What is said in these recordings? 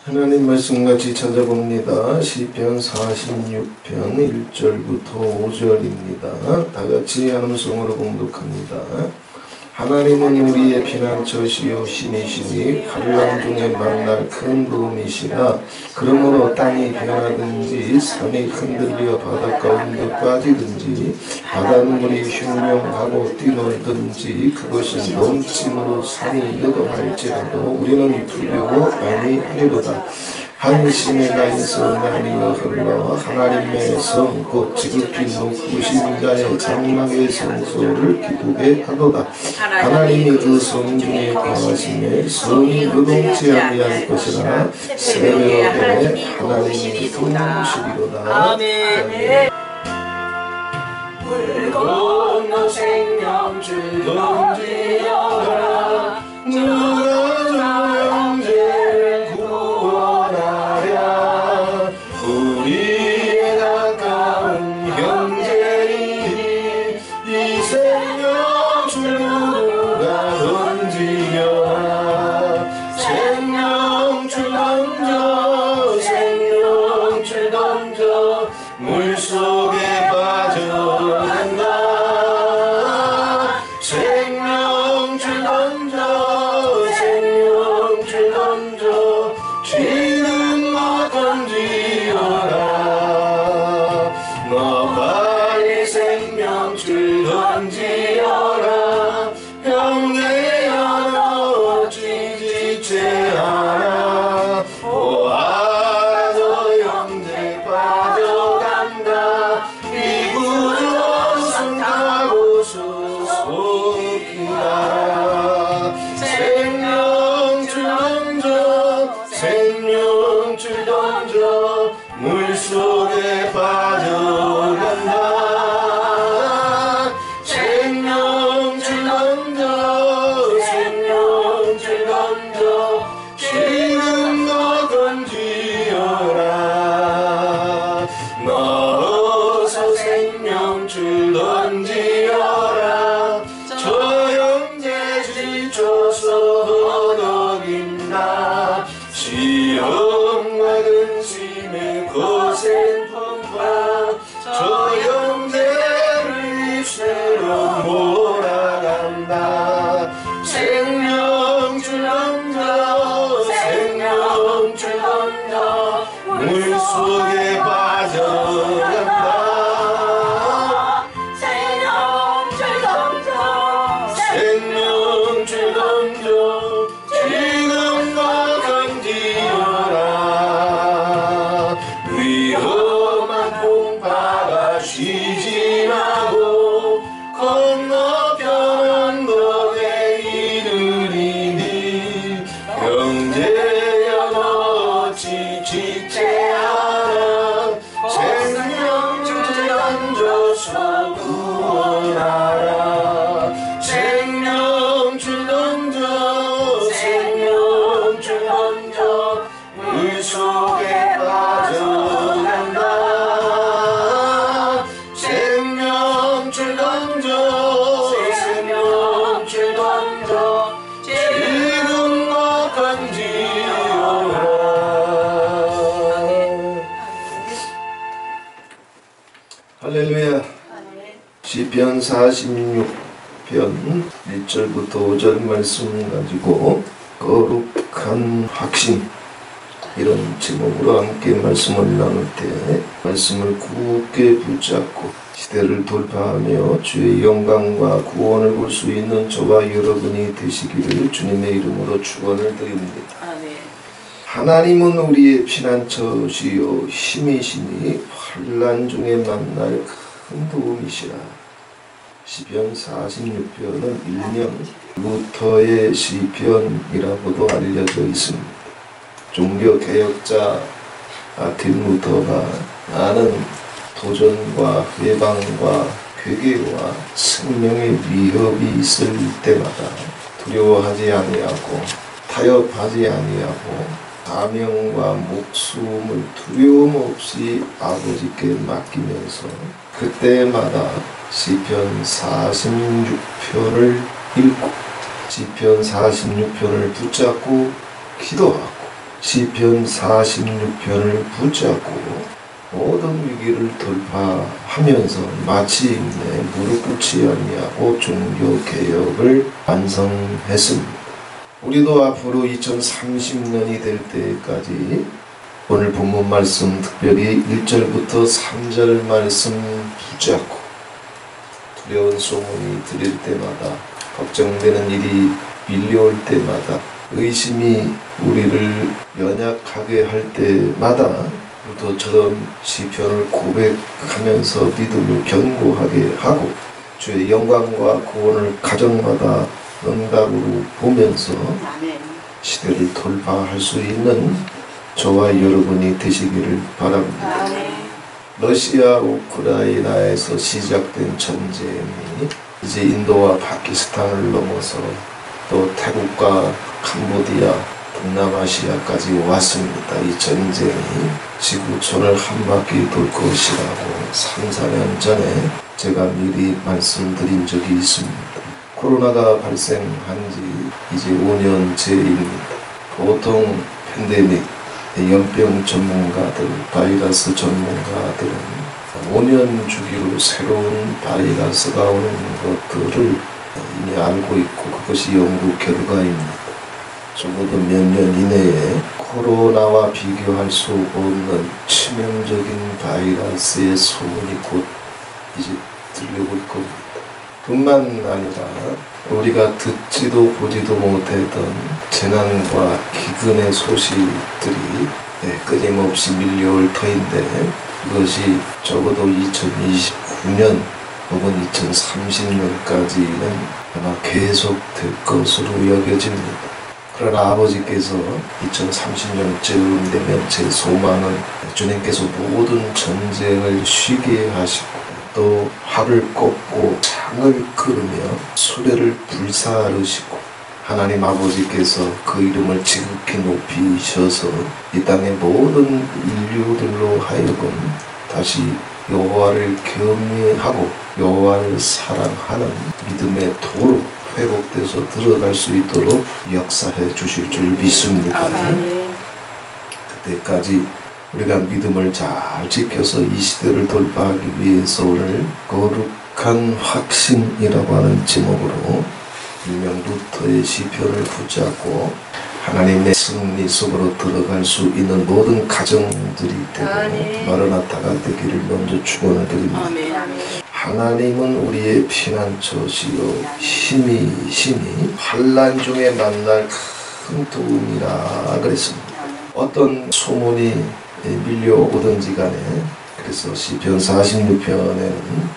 하나님 말씀 같이 찾아봅니다. 시편 46편 1절부터 5절입니다. 다같이 한음성으로 봉독합니다. 하나님은 우리의 피난처시요 신이시니 환난 중에 만날 큰 도움이시라. 그러므로 땅이 변하든지 산이 흔들려 바닷가운데 빠지든지 바닷물이 흉명하고 뛰놀든지 그것이 넘침으로 산이 여동할지라도 우리는 두려워 아니하리로다. 한심의 나에서 나뉘어 흘러 하나님의 성 곧 지극히 높으신 자의 장막의 성소를 기쁘게 하도다. 하나님이 그 성 중에 거하시매 성이 요동치 아니할 것이라. 새벽에 하나님이 도우시리로다. 아멘. 물 건너 생명줄 던지어라. 누가 물속에 빠져간다. 생명줄 던져 생명줄 던져 지금 너 던지어라. 넣어서 생명줄 던지어라. 저 형제 지쳐서 허덕인다. 시험과 근심에 거센 풍파 저 형제를 입새로 몰아간다. 생명줄 던져 생명줄 던져 물속에 빠져간다. 생명줄 던져 생명줄 던져 지금 너 던지어라. 위험한 풍파가 쉬지 마고 건너편 언덕에 이르리니 형제여 너 지치지 않아. 생명줄 던져서 구원하라. 생명줄 던져 생명줄 던져 물속에 빠져간다. 생명줄 던져 생명줄 던져 지금 너 던지어라. 할렐루야. 시편 46편 1절부터 5절 말씀 가지고 거룩한 확신 이런 제목으로 함께 말씀을 나눌 때 말씀을 굳게 붙잡고 시대를 돌파하며 주의 영광과 구원을 볼 수 있는 저와 여러분이 되시기를 주님의 이름으로 축원을 드립니다. 하나님은 우리의 피난처시요 힘이시니 환난 중에 만날 큰 도움이시라. 시편 46편은 일명 루터의 시편이라고도 알려져 있습니다. 종교개혁자 마틴 루터가 나는 도전과 회방과 괴계와 생명의 위협이 있을 때마다 두려워하지 아니하고 타협하지 아니하고 사명과 목숨을 두려움 없이 아버지께 맡기면서 그때마다 시편 46편을 읽고 시편 46편을 붙잡고 기도하고 시편 46편을 붙잡고 모든 위기를 돌파하면서 마침내 무릎 꿇지 아니하고 종교개혁을 완성했습니다. 우리도 앞으로 2030년이 될 때까지 오늘 본문 말씀 특별히 1절부터 3절 말씀 붙잡고 두려운 소문이 들릴 때마다 걱정되는 일이 밀려올 때마다 의심이 우리를 연약하게 할 때마다 저처럼 시편을 고백하면서 믿음을 견고하게 하고 주의 영광과 구원을 가정마다 응답으로 보면서 시대를 돌파할 수 있는 저와 여러분이 되시기를 바랍니다. 러시아 우크라이나에서 시작된 전쟁이 이제 인도와 파키스탄을 넘어서 또 태국과 캄보디아, 동남아시아까지 왔습니다. 이 전쟁이 지구촌을 한 바퀴 돌 것이라고 3, 4년 전에 제가 미리 말씀드린 적이 있습니다. 코로나가 발생한 지 이제 5년째입니다. 보통 팬데믹, 연병 전문가들, 바이러스 전문가들은 5년 주기로 새로운 바이러스가 오는 것들을 이미 알고 있고 그것이 연구 결과입니다. 적어도 몇 년 이내에 코로나와 비교할 수 없는 치명적인 바이러스의 소문이 곧 이제 들려올 겁니다. 뿐만 아니라 우리가 듣지도 보지도 못했던 재난과 기근의 소식들이 끊임없이 밀려올 터인데 이것이 적어도 2029년 혹은 2030년까지는 아마 계속될 것으로 여겨집니다. 그러나 아버지께서 2030년쯤 되면 제 소망은 주님께서 모든 전쟁을 쉬게 하시고 또 활을 꺾고 창을 끌으며 수레를 불사르시고 하나님 아버지께서 그 이름을 지극히 높이셔서 이 땅의 모든 인류들로 하여금 다시 여호와를 경외하고 여호와를 사랑하는 믿음의 도로 회복돼서 들어갈 수 있도록 역사해 주실 줄 믿습니다. 그때까지 우리가 믿음을 잘 지켜서 이 시대를 돌파하기 위해서 오늘 거룩한 확신이라고 하는 제목으로 일명 루터의 시편을 붙잡고 하나님의 승리 속으로 들어갈 수 있는 모든 가정들이 되고 마라나타가 되기를 먼저 축원을 드립니다. 하나님은 우리의 피난처시요 힘이시니 환난 중에 만날 큰 도움이라 그랬습니다. 어떤 소문이 밀려오든지 간에 그래서 시편 46편에는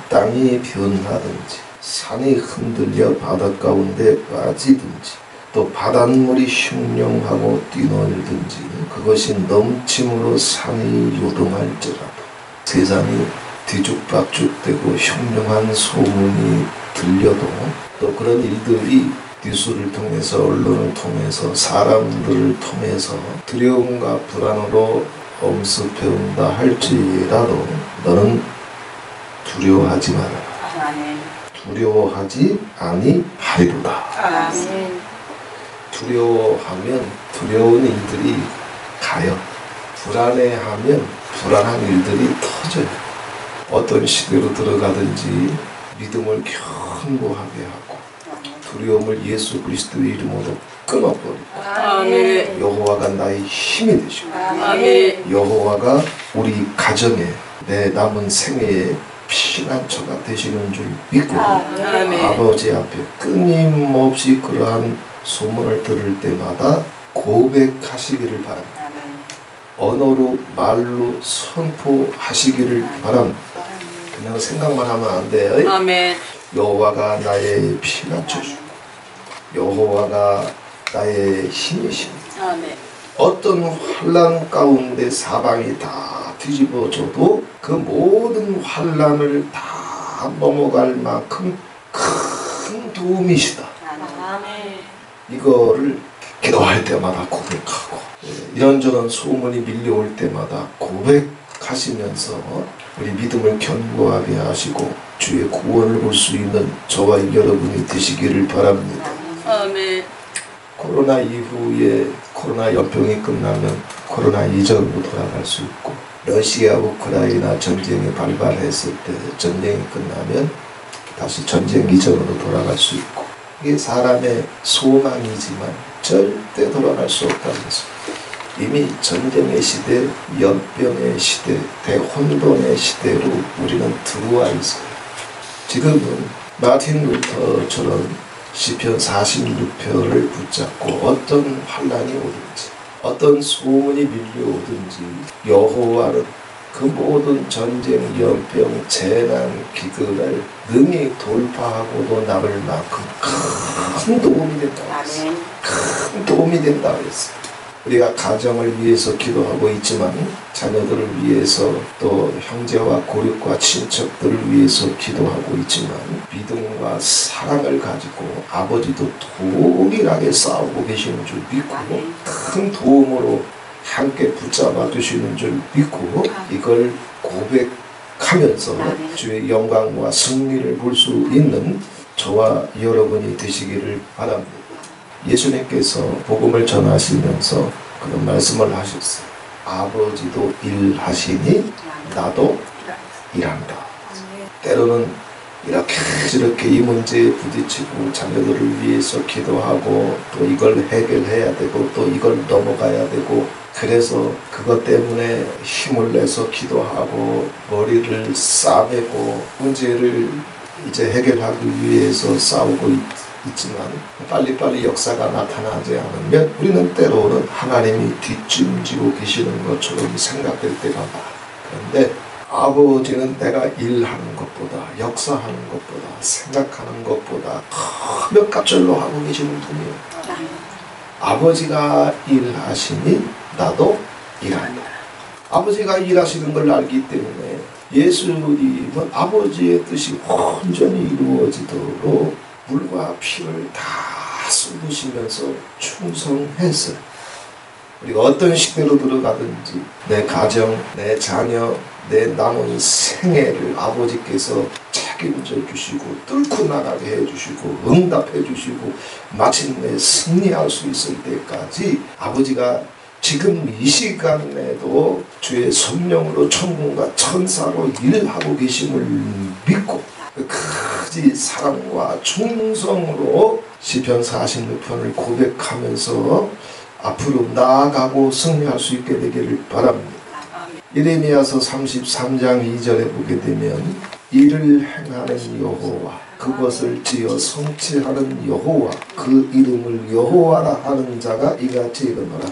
땅이 변하든지 산이 흔들려 바닷 가운데 빠지든지 또 바닷물이 흉령하고 뛰놀든지 그것이 넘침으로 산이 요동할지라도 세상이 뒤죽박죽되고 흉흉한 소문이 들려도 또 그런 일들이 뉴스를 통해서 언론을 통해서 사람들을 통해서 두려움과 불안으로 엄습해온다 할지라도 너는 두려워하지 말아라. 두려워하지 아니하리로다. 두려워하면 두려운 일들이 가요. 불안해하면 불안한 일들이 터져요. 어떤 시대로 들어가든지 믿음을 견고하게 하고 두려움을 예수 그리스도의 이름으로 끊어버리고 여호와가 나의 힘이 되시고 여호와가 우리 가정에 내 남은 생애에 피난처가 되시는 줄 믿고 아버지 앞에 끊임없이 그러한 소문을 들을 때마다 고백하시기를 바랍니다. 언어로 말로 선포하시기를 바랍니다. 그냥 생각만 하면 안 돼요. 여호와가 나의 피난처시고 여호와가 나의 힘이십니다. 어떤 환난 가운데 사방이 다 뒤집어져도 그 모든 환난을 다 넘어갈 만큼 큰 도움이시다. 이거를 기도할 때마다 고백하고 이런저런 소문이 밀려올 때마다 고백하시면서 우리 믿음을 견고하게 하시고 주의 구원을 볼 수 있는 저와 여러분이 되시기를 바랍니다. 코로나 이후에 코로나 연병이 끝나면 코로나 이전으로 돌아갈 수 있고, 러시아 우크라이나 전쟁이 발발했을 때 전쟁이 끝나면 다시 전쟁 이전으로 돌아갈 수 있고, 이게 사람의 소망이지만 절대 돌아갈 수 없다는 것입니다. 이미 전쟁의 시대, 연병의 시대, 대혼돈의 시대로 우리는 들어와 있어요. 지금은 마틴 루터처럼 시편 46편을 붙잡고 어떤 환란이 오든지 어떤 소문이 밀려오든지 여호와는 그 모든 전쟁, 연병, 재난, 기근을 능히 돌파하고도 남을 만큼 큰 도움이 된다고 했어요. 큰 도움이 된다고 했어요. 우리가 가정을 위해서 기도하고 있지만 자녀들을 위해서 또 형제와 고륙과 친척들을 위해서 기도하고 있지만 믿음과 사랑을 가지고 아버지도 동일하게 싸우고 계시는 줄 믿고 큰 도움으로 함께 붙잡아 주시는 줄 믿고 이걸 고백하면서 주의 영광과 승리를 볼 수 있는 저와 여러분이 되시기를 바랍니다. 예수님께서 복음을 전하시면서 그런 말씀을 하셨어요. 아버지도 일하시니 나도 일한다. 때로는 이렇게 저렇게 이 문제에 부딪히고 자녀들을 위해서 기도하고 또 이걸 해결해야 되고 또 이걸 넘어가야 되고, 그래서 그것 때문에 힘을 내서 기도하고 머리를 싸매고 문제를 이제 해결하기 위해서 싸우고 있지만 빨리빨리 역사가 나타나지 않으면 우리는 때로는 하나님이 뒷짐지고 계시는 것처럼 생각될 때가 많아요. 그런데 아버지는 내가 일하는 것보다, 역사하는 것보다, 생각하는 것보다 몇 갑절로 하고 계시는 분이에요. 아버지가 일하시니 나도 일한다. 아버지가 일하시는 걸 알기 때문에 예수님은 아버지의 뜻이 온전히 이루어지도록 물과 피를 다 쏟으시면서 충성했어요. 우리가 어떤 시대로 들어가든지 내 가정, 내 자녀, 내 남은 생애를 아버지께서 책임져 주시고 뚫고 나가게 해주시고 응답해 주시고 마침내 승리할 수 있을 때까지 아버지가 지금 이 시간에도 주의 성령으로 천군과 천사로 일하고 계심을 믿고 크지 사랑과 충성으로 시편 46편을 고백하면서 앞으로 나아가고 승리할 수 있게 되기를 바랍니다. 예레미야서 33장 2절에 보게 되면 이를 행하는 여호와, 그것을 지어 성취하는 여호와, 그 이름을 여호와라 하는 자가 이같이 이르노라.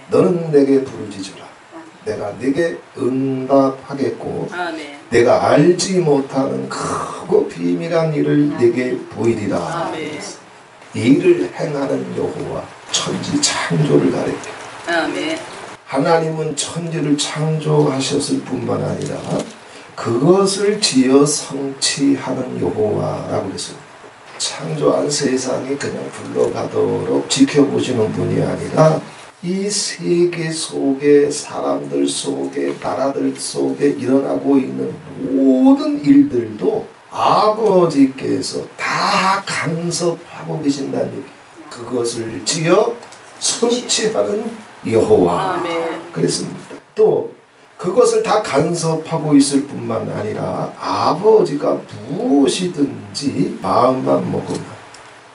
너는 내게 부르짖으라. 내가 네게 응답하겠고 내가 알지 못하는 크고 비밀한 일을 네게 보이리라. 이를 행하는 여호와, 천지 창조를 가리켜. 하나님은 천지를 창조하셨을 뿐만 아니라 그것을 지어 성취하는 여호와라고 그랬습니다. 창조한 세상이 그냥 굴러가도록 지켜보시는 분이 아니라 이 세계 속에, 사람들 속에, 나라들 속에 일어나고 있는 모든 일들도 아버지께서 다 간섭하고 계신다는 얘기. 그것을 지어 성취하는 여호와. 그랬습니다. 또 그것을 다 간섭하고 있을 뿐만 아니라 아버지가 무엇이든지 마음만 먹으면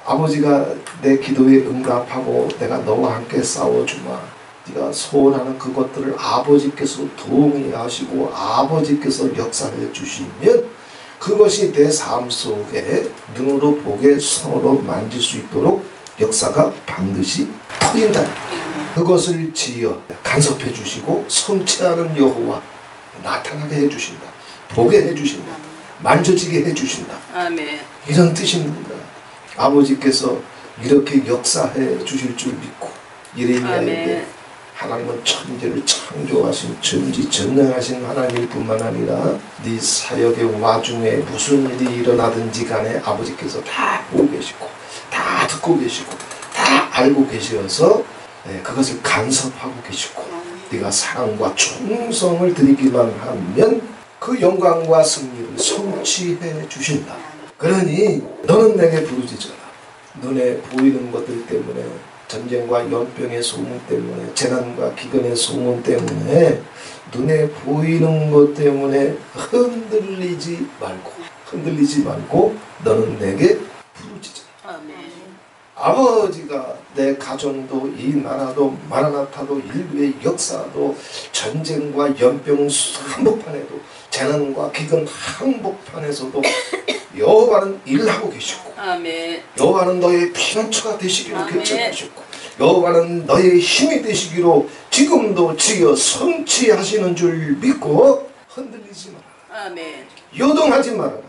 아버지가 내 기도에 응답하고 내가 너와 함께 싸워주마. 네가 소원하는 그것들을 아버지께서 동의하시고 아버지께서 역사해 주시면 그것이 내 삶 속에 눈으로 보게 손으로 만질 수 있도록 역사가 반드시 터진다. 그것을 지어 간섭해 주시고 성취하는 여호와, 나타나게 해주신다. 보게 해주신다. 만져지게 해주신다. 이런 뜻입니다. 아버지께서 이렇게 역사해 주실 줄 믿고 예레미야에게 하나님은 천지를 창조하신 전지전능하신 하나님일 뿐만 아니라 네 사역의 와중에 무슨 일이 일어나든지 간에 아버지께서 다 보고 계시고 다 듣고 계시고 다 알고 계셔서 그것을 간섭하고 계시고 네가 사랑과 충성을 드리기만 하면 그 영광과 승리를 성취해 주신다. 그러니 너는 내게 부르짖어라. 눈에 보이는 것들 때문에 전쟁과 연병의 소문 때문에, 재난과 기근의 소문 때문에, 눈에 보이는 것 때문에 흔들리지 말고 너는 내게 부르짖으라. 아멘. 아버지가 내 가정도 이 나라도 마라나타도 인류의 역사도 전쟁과 연병 한복판에도 재난과 기근 한복판에서도 여호와는 일하고 계시고, 아멘. 여호와는 너의 피난처가 되시기로 아멘. 결정하셨고, 여호와는 너의 힘이 되시기로 지금도 지어 성취하시는 줄 믿고 흔들리지 말아라. 아멘. 요동하지 말아라.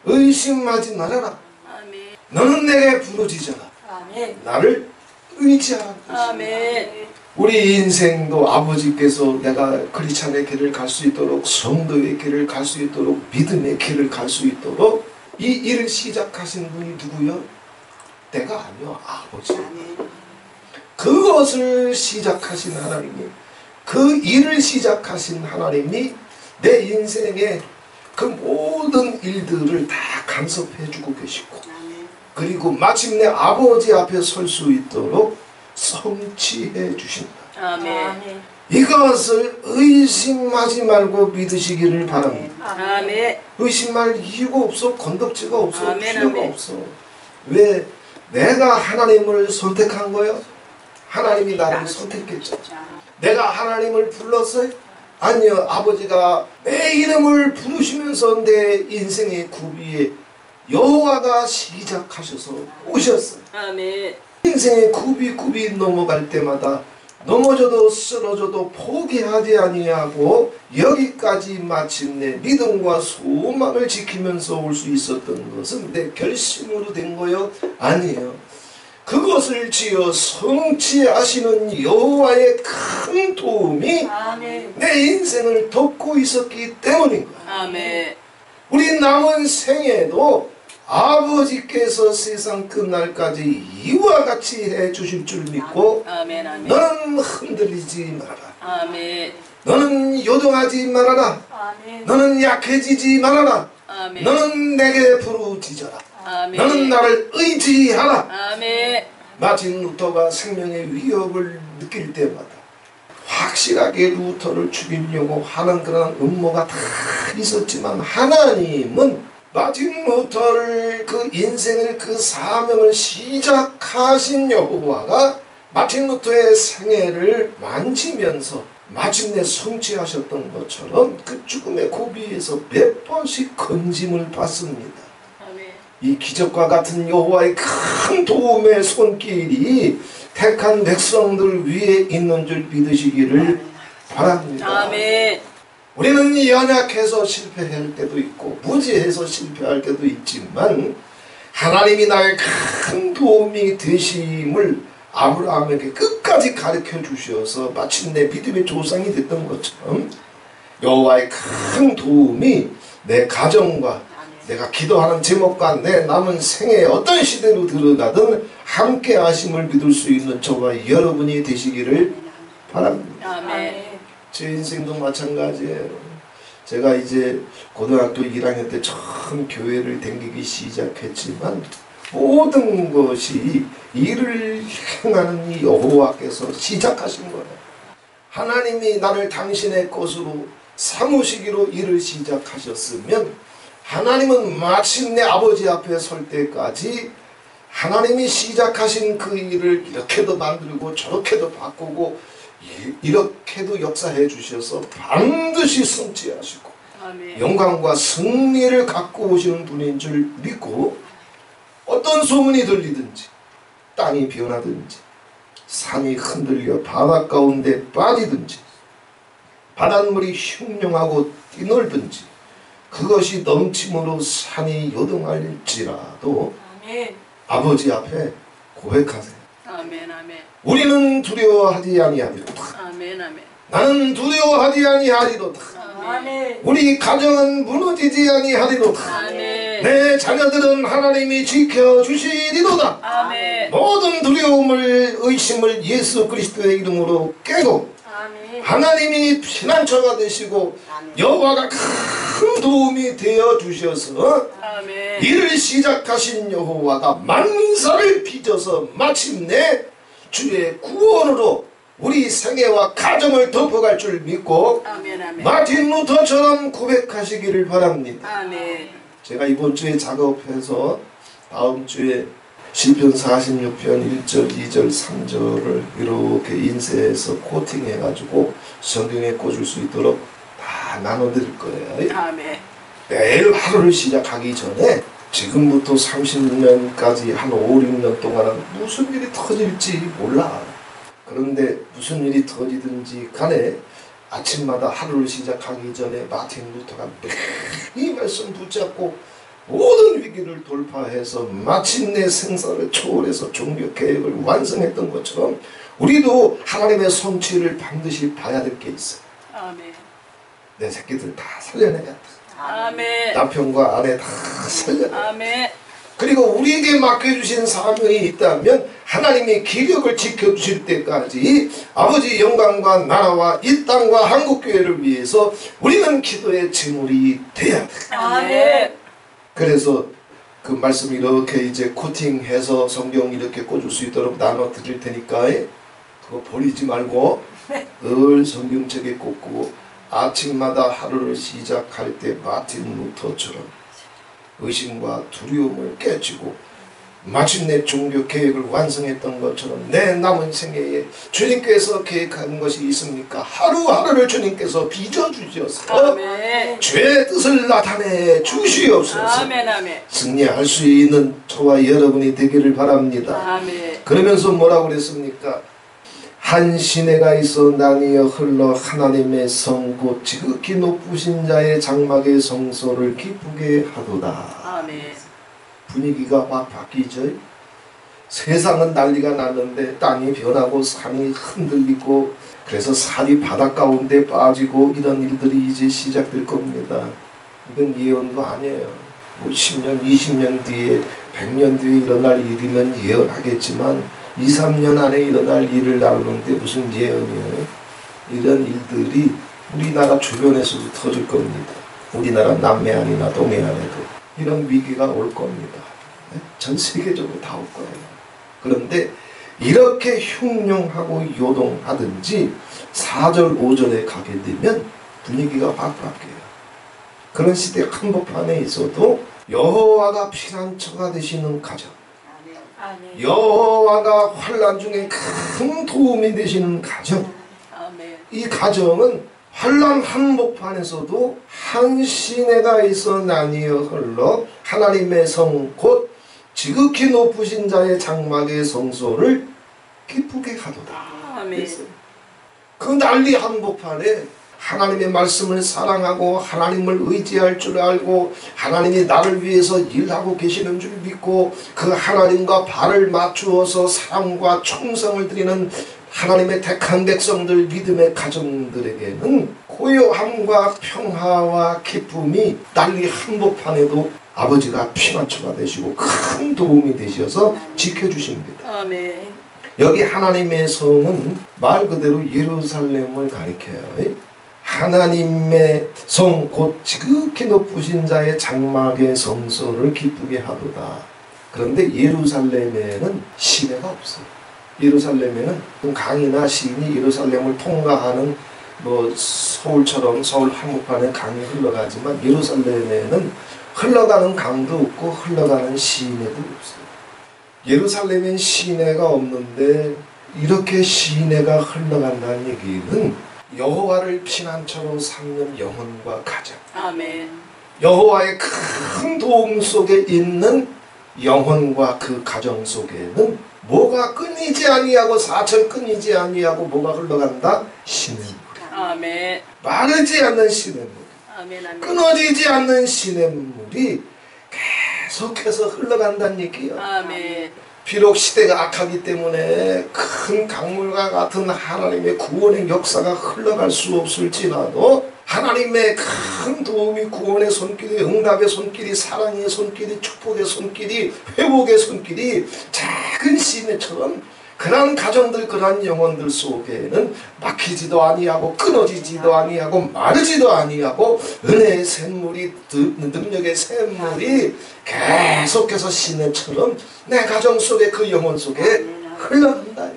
의심하지 말아라. 아멘. 너는 내게 부르짖어라. 아멘. 나를 의지하라. 아멘. 우리 인생도 아버지께서 내가 크리스찬의 길을 갈 수 있도록, 성도의 길을 갈 수 있도록, 믿음의 길을 갈 수 있도록 이 일을 시작하신 분이 누구요? 내가 아니요, 아버지. 그것을 시작하신 하나님이, 그 일을 시작하신 하나님이 내 인생의 그 모든 일들을 다 간섭해주고 계시고, 그리고 마침내 아버지 앞에 설 수 있도록 성취해 주신다. 아멘. 이것을 의심하지 말고 믿으시기를 바랍니다. 아멘. 의심할 이유가 없어. 건덕지가 없어. 아멘, 필요가 아멘. 없어. 왜? 내가 하나님을 선택한 거요? 하나님이 나를 선택했죠. 내가 하나님을 불렀어요? 아니요. 아버지가 내 이름을 부르시면서 내 인생의 구비에 여호와가 시작하셔서 오셨어요. 아멘. 인생의 굽이 넘어갈 때마다 넘어져도 쓰러져도 포기하지 아니하고 여기까지 마침내 믿음과 소망을 지키면서 올 수 있었던 것은 내 결심으로 된 거요? 아니에요. 그것을 지어 성취하시는 여호와의 큰 도움이 아멘. 내 인생을 돕고 있었기 때문인 거야. 아멘. 우리 남은 생에도 아버지께서 세상 끝날까지 이와 같이 해주실 줄 믿고, 아멘. 아멘. 너는 흔들리지 말아라. 아멘. 너는 요동하지 말아라. 아멘. 너는 약해지지 말아라. 아멘. 너는 내게 부르짖어라. 아멘. 너는 나를 의지하라. 아멘. 마틴 루터가 생명의 위협을 느낄 때마다 확실하게 루터를 죽이려고 하는 그런 음모가 다 있었지만, 하나님은 마틴 루터를, 그 인생을, 그 사명을 시작하신 여호와가 마틴 루터의 생애를 만지면서 마침내 성취하셨던 것처럼 그 죽음의 고비에서 몇 번씩 건짐을 받습니다. 아멘. 이 기적과 같은 여호와의 큰 도움의 손길이 택한 백성들 위에 있는 줄 믿으시기를 바랍니다. 아멘. 우리는 연약해서 실패할 때도 있고 무지해서 실패할 때도 있지만, 하나님이 나의 큰 도움이 되심을 아브라함에게 끝까지 가르쳐 주셔서 마침내 믿음의 조상이 됐던 것처럼, 여호와의 큰 도움이 내 가정과 내가 기도하는 제목과 내 남은 생에 어떤 시대로 들어가든 함께 하심을 믿을 수 있는 저와 여러분이 되시기를 바랍니다. 아멘. 제 인생도 마찬가지예요. 제가 이제 고등학교 1학년 때 처음 교회를 다니기 시작했지만, 모든 것이 일을 행하는 이 여호와께서 시작하신 거예요. 하나님이 나를 당신의 것으로 삼으시기로 일을 시작하셨으면, 하나님은 마침내 아버지 앞에 설 때까지 하나님이 시작하신 그 일을 이렇게도 만들고 저렇게도 바꾸고 이렇게도 역사해 주셔서 반드시 성취하시고 아멘. 영광과 승리를 갖고 오시는 분인 줄 믿고, 어떤 소문이 들리든지, 땅이 변하든지, 산이 흔들려 바다 가운데 빠지든지, 바닷물이 흉흉하고 뛰놀든지, 그것이 넘침으로 산이 요동할지라도 아멘. 아버지 앞에 고백하세요. 아멘. 아멘. 우리는 두려워하지 아니하리로다. 아멘. 아멘. 나는 두려워하지 아니하리로다. 아멘. 우리 가정은 무너지지 아니하리로다. 아멘. 내 자녀들은 하나님이 지켜주시리로다. 아멘. 모든 두려움을, 의심을 예수 그리스도의 이름으로 깨고, 아멘. 하나님이 피난처가 되시고 여호와가 큰 도움이 되어 주셔서 아멘. 일을 시작하신 여호와가 만사를 빚어서 마침내 주의 구원으로 우리 생애와 가정을 덮어갈 줄 믿고 아멘. 아멘. 마틴 루터처럼 고백하시기를 바랍니다. 아멘. 제가 이번 주에 작업해서 다음 주에 시편 46편 1절, 2절, 3절을 이렇게 인쇄해서 코팅해가지고 성경에 꽂을 수 있도록 다 나눠드릴 거예요. 아멘. 매일 하루를 시작하기 전에 지금부터 30년까지 한 5, 6년 동안은 무슨 일이 터질지 몰라. 그런데 무슨 일이 터지든지 간에 아침마다 하루를 시작하기 전에 마틴 루터가 이 말씀 붙잡고 모든 위기를 돌파해서 마침내 생사를 초월해서 종교 계획을 완성했던 것처럼 우리도 하나님의 성취를 반드시 봐야 될 게 있어요. 아멘. 내 새끼들 다 살려내겠다. 아멘. 남편과 아내 다 살려내. 아멘. 그리고 우리에게 맡겨주신 사명이 있다면 하나님이 기력을 지켜주실 때까지 아버지 영광과 나라와 이 땅과 한국교회를 위해서 우리는 기도의 제물이 돼야 돼. 아멘. 그래서 그 말씀 이렇게 이제 코팅해서 성경 이렇게 꽂을 수 있도록 나눠 드릴 테니까 그거 버리지 말고 늘 성경책에 꽂고 아침마다 하루를 시작할 때 마틴 루터처럼 의심과 두려움을 깨치고 마침내 종교 계획을 완성했던 것처럼 내 남은 생애에 주님께서 계획한 것이 있습니까? 하루하루를 주님께서 빚어주셔서 아멘. 주의 뜻을 나타내 주시옵소서. 아멘. 아멘. 승리할 수 있는 저와 여러분이 되기를 바랍니다. 아멘. 그러면서 뭐라고 그랬습니까? 한 시내가 있어 나뉘어 흘러 하나님의 성 곧 지극히 높으신 자의 장막의 성소를 기쁘게 하도다. 아멘. 분위기가 막 바뀌죠. 세상은 난리가 났는데 땅이 변하고 산이 흔들리고 그래서 산이 바닷 가운데 빠지고 이런 일들이 이제 시작될 겁니다. 이건 예언도 아니에요. 뭐 10년, 20년 뒤에 100년 뒤에 일어날 일이면 예언하겠지만 2, 3년 안에 일어날 일을 나누는데 무슨 예언이에요? 이런 일들이 우리나라 주변에서도 터질 겁니다. 우리나라 남해안이나 동해안에도 이런 위기가 올 겁니다. 전 세계적으로 다 올 거예요. 그런데 이렇게 흉룡하고 요동하든지 4절, 5절에 가게 되면 분위기가 확 바뀌어요. 그런 시대 한복판에 있어도 여호와가 피난처가 되시는 가정, 아멘. 여호와가 환난 중에 큰 도움이 되시는 가정, 아멘. 이 가정은 환난 한복판에서도 한 시내가 있어 나뉘어 흘러 하나님의 성 곧 지극히 높으신 자의 장막의 성소를 기쁘게 하도다. 아멘. 그 난리 한복판에 하나님의 말씀을 사랑하고 하나님을 의지할 줄 알고 하나님이 나를 위해서 일하고 계시는 줄 믿고 그 하나님과 발을 맞추어서 사랑과 충성을 드리는 하나님의 택한 백성들 믿음의 가정들에게는 고요함과 평화와 기쁨이 난리 한복판에도 아버지가 피난처가 되시고 큰 도움이 되셔서 지켜주십니다. 아멘. 여기 하나님의 성은 말 그대로 예루살렘을 가리켜요. 하나님의 성 곧 지극히 높으신 자의 장막의 성소를 기쁘게 하도다. 그런데 예루살렘에는 시내가 없어요. 예루살렘에는 강이나 시인이 예루살렘을 통과하는 뭐 서울처럼 서울 한복판에 강이 흘러가지만 예루살렘에는 흘러가는 강도 없고 흘러가는 시내도 없어요. 예루살렘엔 시내가 없는데 이렇게 시내가 흘러간다는 얘기는 여호와를 피난처로 삼는 영혼과 가정, 아멘. 여호와의 큰 도움 속에 있는 영혼과 그 가정 속에는 뭐가 끊이지 아니하고 사철 끊이지 아니하고 뭐가 흘러간다? 시냇물. 아멘. 마르지 않는 시냇물, 아멘. 아멘. 끊어지지 않는 시냇물이 계속해서 흘러간다는 얘기예요. 아멘. 비록 시대가 악하기 때문에 큰 강물과 같은 하나님의 구원의 역사가 흘러갈 수 없을지라도 하나님의 큰 도움이 구원의 손길이 응답의 손길이 사랑의 손길이 축복의 손길이 회복의 손길이 작은 시내처럼 그런 가정들 그런 영혼들 속에는 막히지도 아니하고 끊어지지도 아니하고 마르지도 아니하고 은혜의 샘물이 능력의 샘물이 계속해서 시내처럼 내 가정 속에 그 영혼 속에 흘러간다.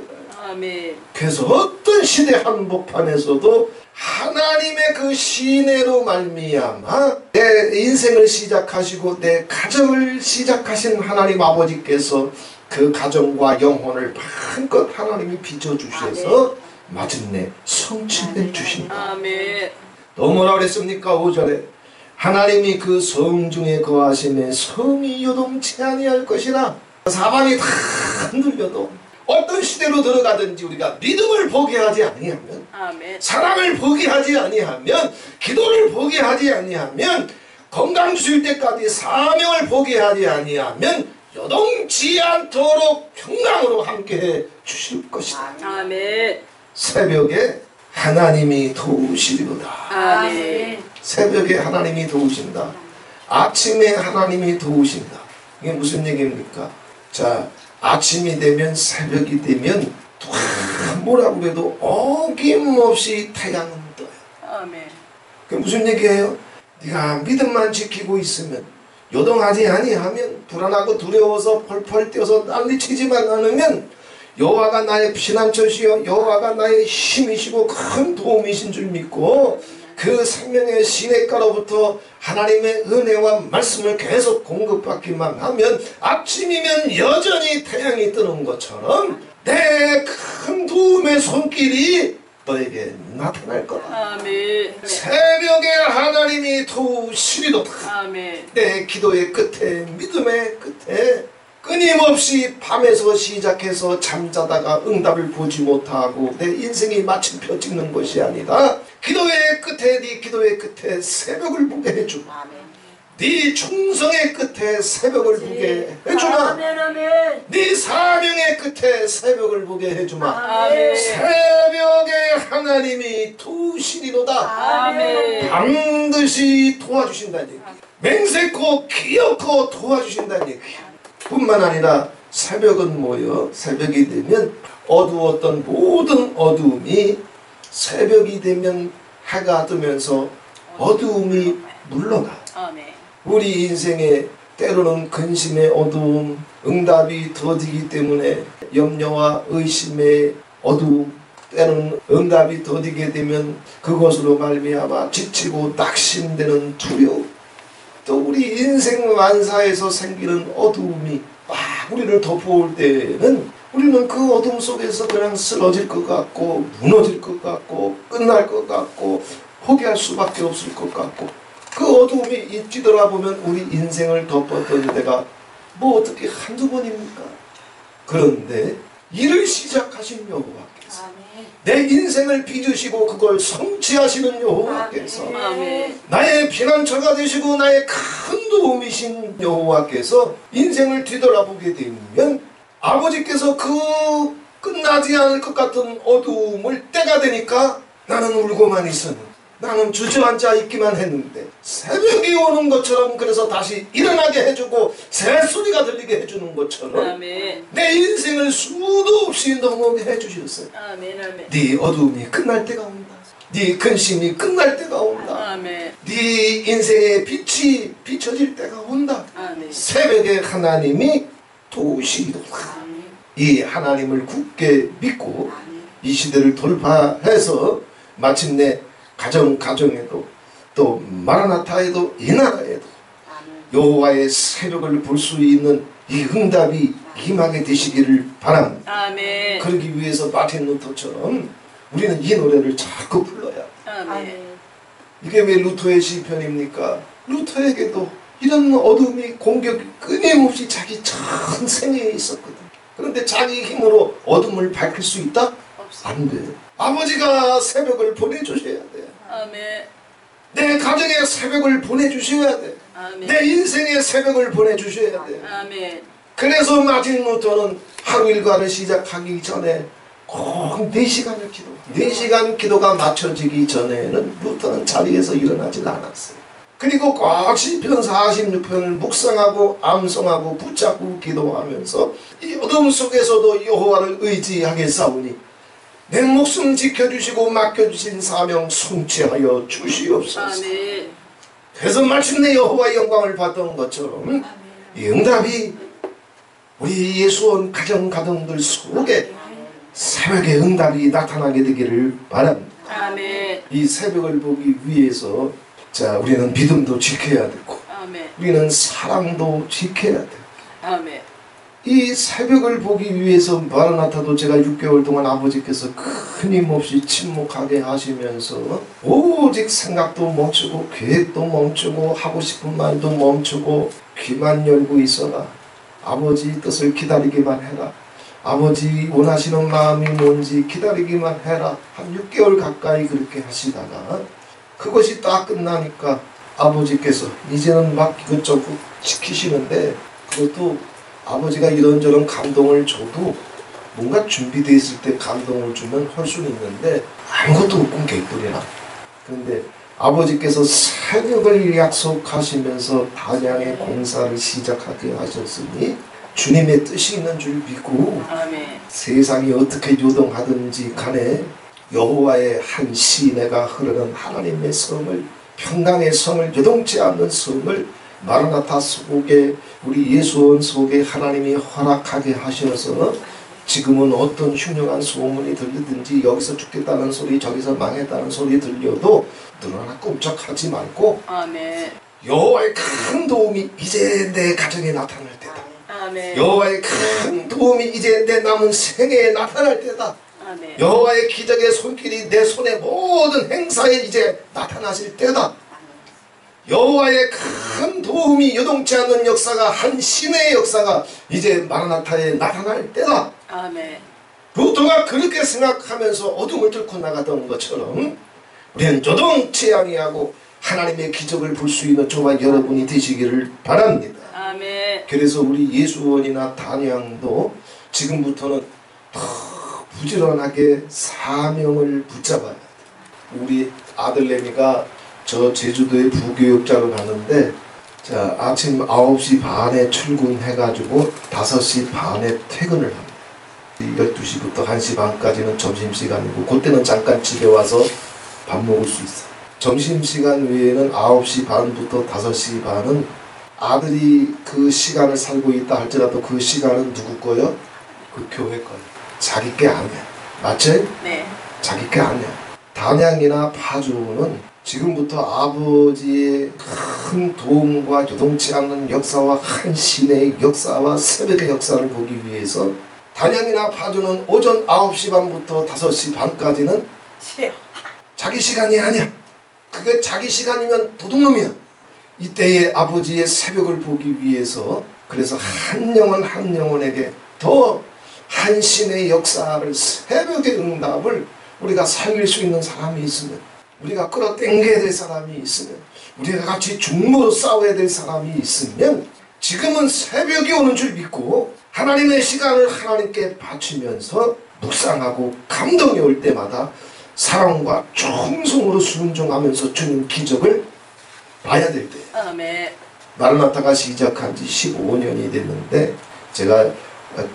아멘. 그래서 어떤 시대 한복판에서도 하나님의 그 시내로 말미암아 내 인생을 시작하시고 내 가정을 시작하신 하나님 아버지께서 그 가정과 영혼을 마음껏 하나님이 빚어주셔서 마침내 성취해 주신다. 아멘. 너무나 그랬습니까? 5절에 하나님이 그 성 중에 거하심에 성이 요동치 아니할 것이라. 사방이 다 흔들려도 어떤 시대로 들어가든지 우리가 믿음을 포기하지 아니하면, 아멘. 사랑을 포기하지 아니하면, 기도를 포기하지 아니하면, 건강 주실 때까지 사명을 포기하지 아니하면 요동치 않도록 평강으로 함께해 주실 것이다. 아멘. 새벽에 하나님이 도우시리로다. 아멘. 새벽에 하나님이 도우신다. 아침에 하나님이 도우신다. 이게 무슨 얘기입니까? 자, 아침이 되면, 새벽이 되면 뭐라고 그래도 어김없이 태양은 떠요. 아멘. 그게 무슨 얘기예요? 네가 믿음만 지키고 있으면, 요동하지 아니하면, 불안하고 두려워서 펄펄 뛰어서 난리치지만 않으면 여호와가 나의 피난처시여 여호와가 나의 힘이시고 큰 도움이신 줄 믿고 그 생명의 시냇가로부터 하나님의 은혜와 말씀을 계속 공급받기만 하면 아침이면 여전히 태양이 뜨는 것처럼 내 큰 도움의 손길이 너에게 나타날 거다. 아멘. 새벽에 하나님이 도우시리로다. 아멘. 내 기도의 끝에, 믿음의 끝에 끊임없이 밤에서 시작해서 잠자다가 응답을 보지 못하고 내 인생이 마침표 찍는 것이 아니다. 기도의 끝에, 네 기도의 끝에 새벽을 보게 해주마. 네 충성의 끝에 새벽을 보게 해주마. 네 사명의 끝에 새벽을 보게 해주마. 아멘. 새벽에 하나님이 도우시리로다. 아멘. 반드시 도와주신다는 얘기. 맹세코 기어코 도와주신다는 얘기. 뿐만 아니라 새벽은 뭐요? 새벽이 되면 어두웠던 모든 어두움이 새벽이 되면 해가 뜨면서 어두움이 물러가. 아멘. 우리 인생에 때로는 근심의 어두움, 응답이 더디기 때문에 염려와 의심의 어두움, 때로는 응답이 더디게 되면 그것으로 말미암아 지치고 낙심되는 두려움, 또 우리 인생 완사에서 생기는 어두움이 막 우리를 덮어올 때는 우리는 그 어둠 속에서 그냥 쓰러질 것 같고 무너질 것 같고 끝날 것 같고 포기할 수밖에 없을 것 같고 그 어두움이 뒤돌아보면 우리 인생을 덮었던 때가 뭐 어떻게 한두 번입니까? 그런데 일을 시작하신 여호와께서 내 인생을 빚으시고 그걸 성취하시는 여호와께서 아멘. 나의 피난처가 되시고 나의 큰 도움이신 여호와께서 인생을 뒤돌아보게 되면 아버지께서 그 끝나지 않을 것 같은 어두움을 때가 되니까 나는 울고만 있었는데 나는 주저앉아 있기만 했는데 새벽이 오는 것처럼 그래서 다시 일어나게 해주고 새소리가 들리게 해주는 것처럼 아멘. 내 인생을 수도 없이 넘어게 해주셨어요. 아멘. 아멘. 네 어두움이 끝날 때가 온다. 네 근심이 끝날 때가 온다. 아멘. 네 인생의 빛이 비춰질 때가 온다. 아멘. 새벽에 하나님이 도우시리로다. 이 하나님을 굳게 믿고 이 시대를 돌파해서 마침내 가정에도 또 마라나타에도 이 나라에도 여호와의 새벽을 볼 수 있는 이 응답이 임하게 되시기를 바랍니다. 아멘. 그러기 위해서 마틴 루터처럼 우리는 이 노래를 자꾸 불러야. 아멘. 이게 왜 루터의 시편입니까? 루터에게도 이런 어둠이 공격이 끊임없이 자기 전생에 있었거든. 그런데 자기 힘으로 어둠을 밝힐 수 있다? 안 돼. 아버지가 새벽을 보내주셔야 돼. 아멘. 내 가정에 새벽을 보내주셔야 돼. 아멘. 내 인생에 새벽을 보내주셔야 돼. 아멘. 그래서 마틴 루터는 하루 일과를 시작하기 전에 꼭 4시간을 기도. 4시간 기도가 맞춰지기 전에는 루터는 자리에서 일어나질 않았어요. 그리고 꼭 시편 46편을 묵상하고 암송하고 붙잡고 기도하면서 이 어둠 속에서도 여호와를 의지하겠사오니 내 목숨 지켜주시고 맡겨주신 사명 성취하여 주시옵소서. 아멘. 그래서 마침내 여호와의 영광을 받던 것처럼 이 응답이 우리 예수원 가정들 속에 새벽에 응답이 나타나게 되기를 바랍니다. 아멘. 이 새벽을 보기 위해서 자 우리는 믿음도 지켜야 되고 아멘. 우리는 사랑도 지켜야 돼요. 아멘. 이 새벽을 보기 위해서 마라나타도 제가 6개월 동안 아버지께서 끊임없이 침묵하게 하시면서 오직 생각도 멈추고 계획도 멈추고 하고 싶은 말도 멈추고 귀만 열고 있어라. 아버지 뜻을 기다리기만 해라. 아버지 원하시는 마음이 뭔지 기다리기만 해라. 한 6개월 가까이 그렇게 하시다가 그것이 딱 끝나니까 아버지께서 이제는 막 이것저것 시키시는데 그것도 아버지가 이런저런 감동을 줘도 뭔가 준비되어 있을 때 감동을 주면 할 수는 있는데 아무것도 없군 개뿔이나. 그런데 아버지께서 새벽을 약속하시면서 단양의 공사를 시작하게 하셨으니 주님의 뜻이 있는 줄 믿고 아멘. 세상이 어떻게 요동하든지 간에 여호와의 한 시내가 흐르는 하나님의 성을 평강의 성을 요동치 않는 성을 마라나타 속에 우리 예수원 속에 하나님이 허락하게 하셔서 지금은 어떤 흉흉한 소문이 들리든지 여기서 죽겠다는 소리 저기서 망했다는 소리 들려도 눈 하나 꼼짝하지 말고 아멘. 여호와의 큰 도움이 이제 내 가정에 나타날 때다. 아멘. 여호와의 큰 도움이 이제 내 남은 생애에 나타날 때다. 아멘. 여호와의 기적의 손길이 내 손의 모든 행사에 이제 나타나실 때다. 여호와의 큰 도움이 요동치 않는 역사가 한 신의 역사가 이제 마라나타에 나타날 때다. 아멘. 루터가 그렇게 생각하면서 어둠을 뚫고 나가던 것처럼 우리는 요동치 아니하고 하나님의 기적을 볼 수 있는 저와 여러분이 되시기를 바랍니다. 아멘. 그래서 우리 예수원이나 단양도 지금부터는 더 부지런하게 사명을 붙잡아야 돼. 우리 아들내미가 저 제주도에 부교육자로 가는데 자 아침 9시 반에 출근해가지고 5시 반에 퇴근을 합니다. 12시부터 1시 반까지는 점심시간이고 그때는 잠깐 집에 와서 밥 먹을 수 있어. 점심시간 외에는 9시 반부터 5시 반은 아들이 그 시간을 살고 있다 할지라도 그 시간은 누구 거요? 그 교회 거요. 자기 게 아니야. 맞지? 네. 자기 게 아니야. 단양이나 파주는 지금부터 아버지의 큰 도움과 요동치 않는 역사와 한 신의 역사와 새벽의 역사를 보기 위해서 단양이나 파주는 오전 9시 반부터 5시 반까지는 싫어요. 자기 시간이 아니야. 그게 자기 시간이면 도둑놈이야. 이때의 아버지의 새벽을 보기 위해서 그래서 한 영혼 한 영혼에게 더 한 신의 역사를 새벽의 응답을 우리가 살릴 수 있는 사람이 있으면 우리가 끌어당겨야 될 사람이 있으면 우리가 같이 중보로 싸워야 될 사람이 있으면 지금은 새벽이 오는 줄 믿고 하나님의 시간을 하나님께 바치면서 묵상하고 감동이 올 때마다 사랑과 충성으로 순종하면서 주님 기적을 봐야 될 때 아멘. 마라나타가 시작한 지 15년이 됐는데 제가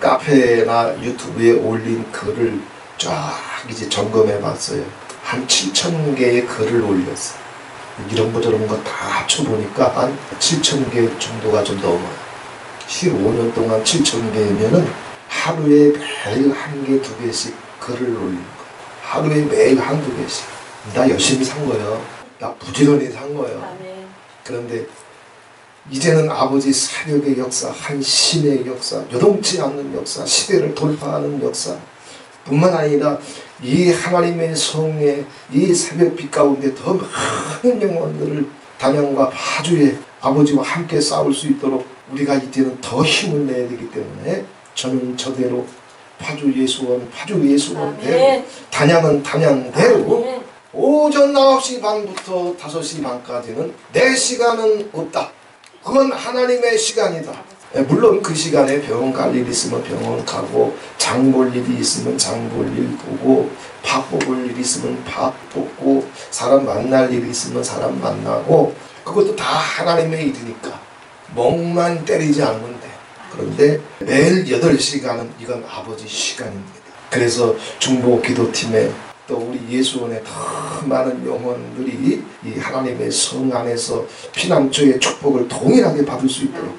카페나 유튜브에 올린 글을 쫙 이제 점검해 봤어요. 한 7,000개의 글을 올렸어요. 이런 거 저런 거 다 합쳐보니까 한 7,000개 정도가 좀 넘어요. 15년 동안 7,000개면은 하루에 매일 한 개, 두 개씩 글을 올리는 거예요. 하루에 매일 한두 개씩. 나 열심히 산 거예요. 나 부지런히 산 거예요. 아멘. 그런데 이제는 아버지 사역의 역사, 한 신의 역사, 요동치 않는 역사, 시대를 돌파하는 역사 뿐만 아니라 이 하나님의 성에 이 새벽빛 가운데 더 많은 영혼들을 단양과 파주에 아버지와 함께 싸울 수 있도록 우리가 이제는 더 힘을 내야 되기 때문에 저는 저대로 파주 예수원, 파주 예수원대로 단양은 단양대로 오전 9시 반부터 5시 반까지는 내 시간은 없다. 그건 하나님의 시간이다. 물론 그 시간에 병원 갈 일 있으면 병원 가고 장 볼 일이 있으면 장 볼 일 보고 밥 뽑을 일 있으면 밥 뽑고 사람 만날 일이 있으면 사람 만나고 그것도 다 하나님의 일이니까 멍만 때리지 않으면 돼. 그런데 매일 8시간은 이건 아버지 시간입니다. 그래서 중보 기도팀에 또 우리 예수원의 더 많은 영혼들이 이 하나님의 성 안에서 피난처의 축복을 동일하게 받을 수 있도록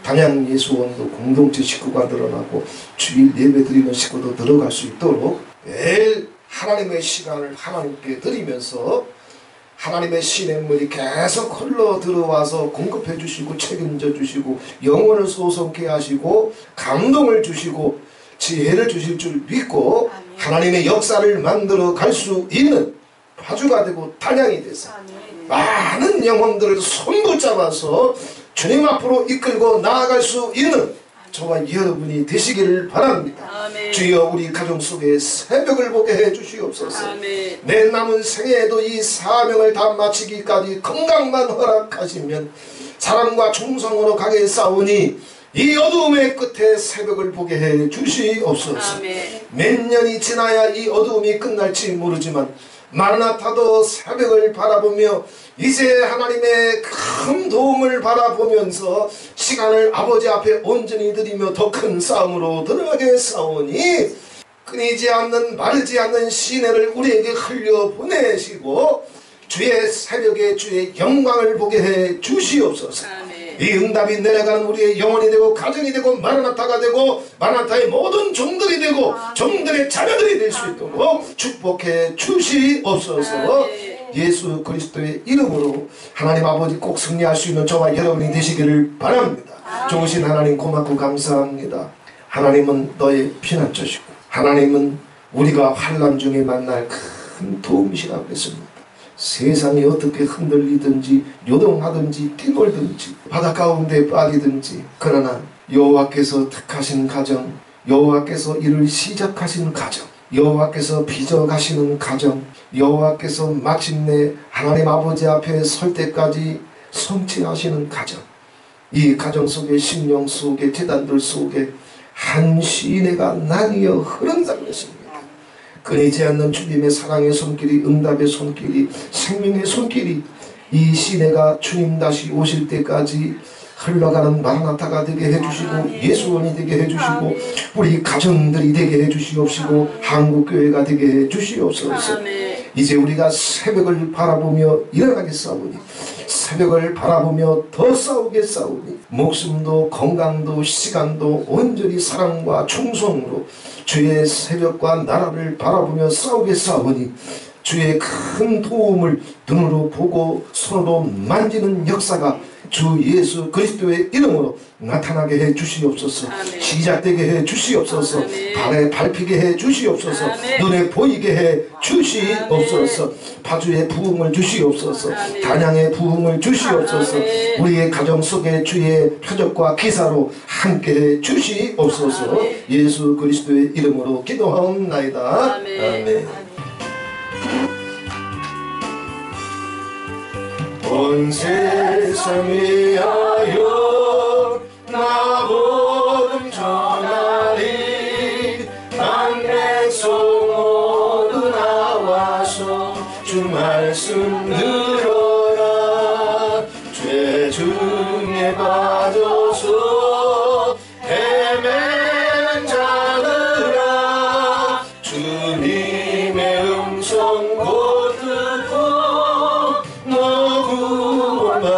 단양 예수원도 공동체 식구가 늘어나고 주일 예배 드리는 식구도 늘어갈 수 있도록 매일 하나님의 시간을 하나님께 드리면서 하나님의 시냇물이 계속 흘러 들어와서 공급해 주시고 책임져 주시고 영혼을 소성케 하시고 감동을 주시고 지혜를 주실 줄 믿고 하나님의 역사를 만들어 갈 수 있는 파주가 되고 단양이 돼서 많은 영혼들을 손붙잡아서 주님 앞으로 이끌고 나아갈 수 있는 저와 여러분이 되시기를 바랍니다. 아멘. 주여 우리 가정 속에 새벽을 보게 해 주시옵소서. 아멘. 내 남은 생애에도 이 사명을 다 마치기까지 건강만 허락하시면 사랑과 충성으로 가게 싸우니 이 어두움의 끝에 새벽을 보게 해 주시옵소서. 아멘. 몇 년이 지나야 이 어두움이 끝날지 모르지만 마라나타도 새벽을 바라보며 이제 하나님의 큰 도움을 바라보면서 시간을 아버지 앞에 온전히 드리며 더 큰 싸움으로 들어가게 싸우니 끊이지 않는 마르지 않는 시내를 우리에게 흘려 보내시고 주의 새벽에 주의 영광을 보게 해 주시옵소서. 아멘. 이 응답이 내려가는 우리의 영혼이 되고 가정이 되고 마라나타가 되고 마라나타의 모든 종들이 되고 종들의 자녀들이 될 수 있도록 축복해 주시옵소서. 예수 그리스도의 이름으로 하나님 아버지 꼭 승리할 수 있는 저와 여러분이 되시기를 바랍니다. 좋으신 하나님 고맙고 감사합니다. 하나님은 너의 피난처시고 하나님은 우리가 환난 중에 만날 큰 도움이시라고 했습니다. 세상이 어떻게 흔들리든지 요동하든지 뛰놀든지 바다 가운데 빠지든지 그러나 여호와께서 택하신 가정, 여호와께서 이를 시작하신 가정, 여호와께서 빚어가시는 가정, 여호와께서 마침내 하나님 아버지 앞에 설 때까지 성취하시는 가정, 이 가정 속에 심령 속에 제단들 속에 한 시내가 나뉘어 흐른다고 했습니다. 끊이지 않는 주님의 사랑의 손길이, 응답의 손길이, 생명의 손길이 이 시내가 주님 다시 오실 때까지 흘러가는 마라나타가 되게 해주시고 예수원이 되게 해주시고 우리 가정들이 되게 해주시옵시고 한국교회가 되게 해주시옵소서. 이제 우리가 새벽을 바라보며 일어나겠사오니 새벽을 바라보며 더 싸우게 싸우니 목숨도 건강도 시간도 온전히 사랑과 충성으로 주의 새벽과 나라를 바라보며 싸우게 싸우니 주의 큰 도움을 눈으로 보고 손으로 만지는 역사가 주 예수 그리스도의 이름으로 나타나게 해 주시옵소서. 아멘. 시작되게 해 주시옵소서. 아멘. 발에 밟히게 해 주시옵소서. 아멘. 눈에 보이게 해 주시옵소서. 파주의 부흥을 주시옵소서. 아멘. 단양의 부흥을 주시옵소서. 아멘. 우리의 가정 속에 주의 표적과 기사로 함께 해 주시옵소서. 아멘. 예수 그리스도의 이름으로 기도하옵나이다. 아멘. 아멘. 온 세상 위하여 나보름 전하리 한 백성 모두 나와서 주 말씀 들어라. 죄 중에 빠져서 헤매는 자들아 주님의 음성 곧 듣고 너 구원받아라.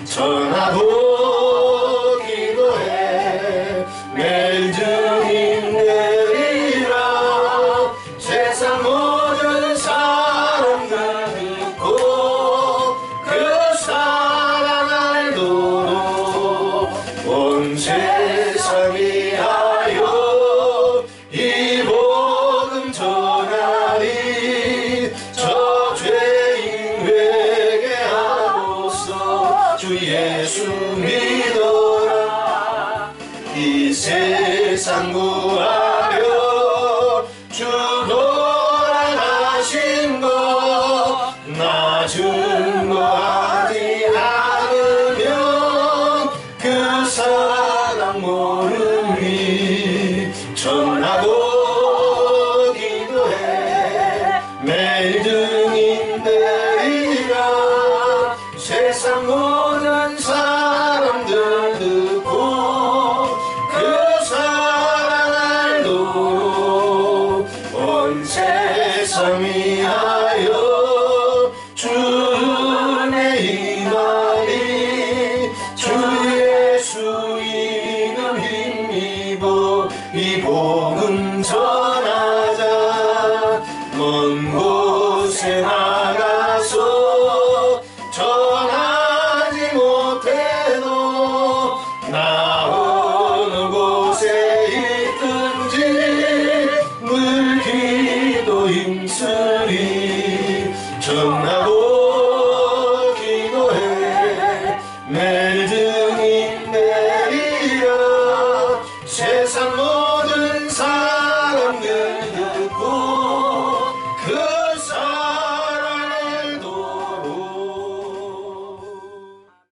전하고 기도해 매일 증인 되리라. 세상 모든 사람들 듣고 그 사랑 알도록 온 세상 위하여 이 복음 전하리. 저 죄인 회개하고서 주 예수 믿어라. 이 세상 구하려 주 돌아가신 것 나 증거하지 않으면 그 사랑 모르니. 전하고 기도해 매일 증인 되리라. 세상 모든 사람들 듣고 그 사랑 알도록 온 세상 위하여 주 언제나